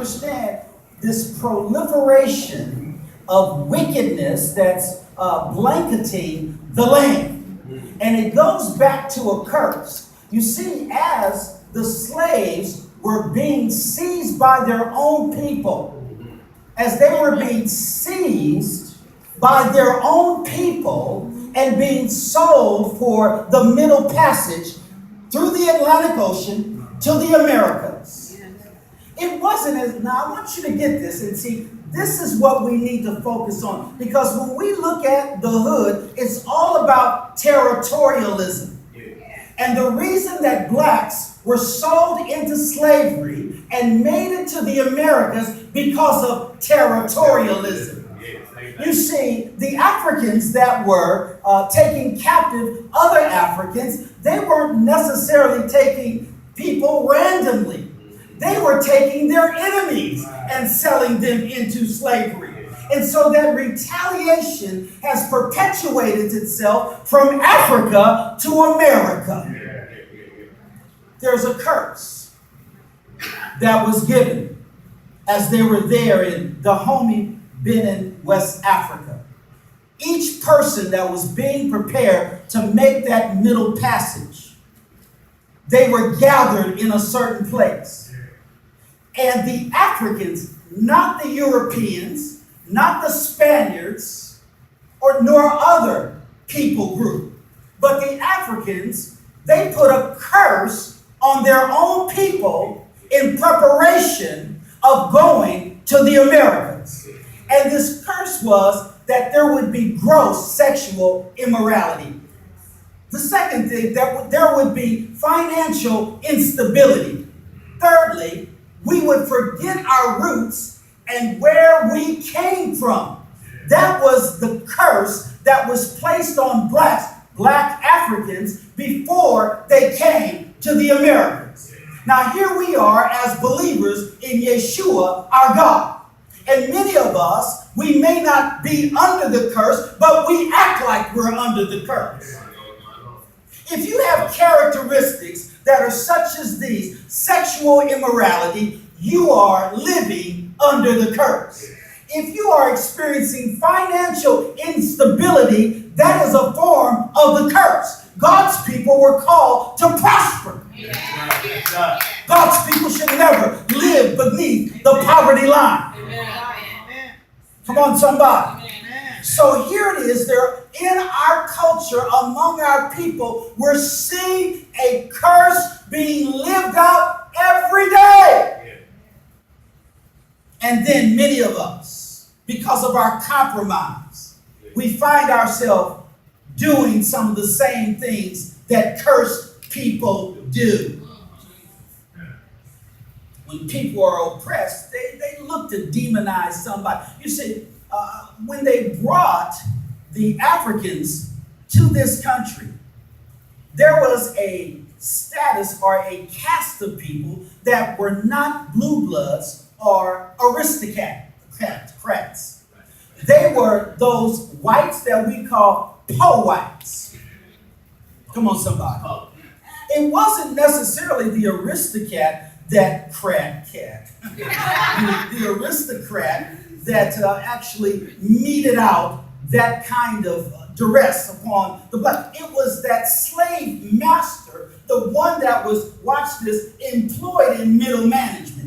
understand this proliferation of wickedness that's blanketing the land. And it goes back to a curse. You see, as the slaves were being seized by their own people, as they were being seized by their own people and being sold for the Middle Passage through the Atlantic Ocean to the Americas. It wasn't as, now I want you to get this and see, this is what we need to focus on. Because when we look at the hood, it's all about territorialism. And the reason that blacks were sold into slavery and made it to the Americas because of territorialism. You see, the Africans that were taking captive other Africans, they weren't necessarily taking people randomly. They were taking their enemies and selling them into slavery. And so that retaliation has perpetuated itself from Africa to America. There's a curse that was given as they were there in Dahomey, Benin, West Africa. Each person that was being prepared to make that Middle Passage, they were gathered in a certain place. And the Africans, not the Europeans, not the Spaniards, nor other people group, but the Africans, they put a curse on their own people in preparation of going to the Americas. And this curse was that there would be gross sexual immorality. The second thing, that there would be financial instability. Thirdly, we would forget our roots and where we came from. That was the curse that was placed on black Africans before they came to the Americas. Now here we are as believers in Yeshua, our God. And many of us, we may not be under the curse, but we act like we're under the curse. If you have characteristics that are such as these, sexual immorality, you are living under the curse. If you are experiencing financial instability, that is a form of the curse. God's people were called to prosper. God's people should never live beneath the poverty line. Come on, somebody. So here it is, there in our culture, among our people, we're seeing a curse being lived out every day. And then many of us, because of our compromise, we find ourselves doing some of the same things that cursed people do. When people are oppressed, they look to demonize somebody. You see, when they brought the Africans to this country, there was a status or a caste of people that were not blue bloods or aristocrats. They were those whites that we call po whites. Come on, somebody. It wasn't necessarily the aristocrat that the aristocrat that actually meted out that kind of duress upon the black. It was that slave master, the one that was, watch this, employed in middle management.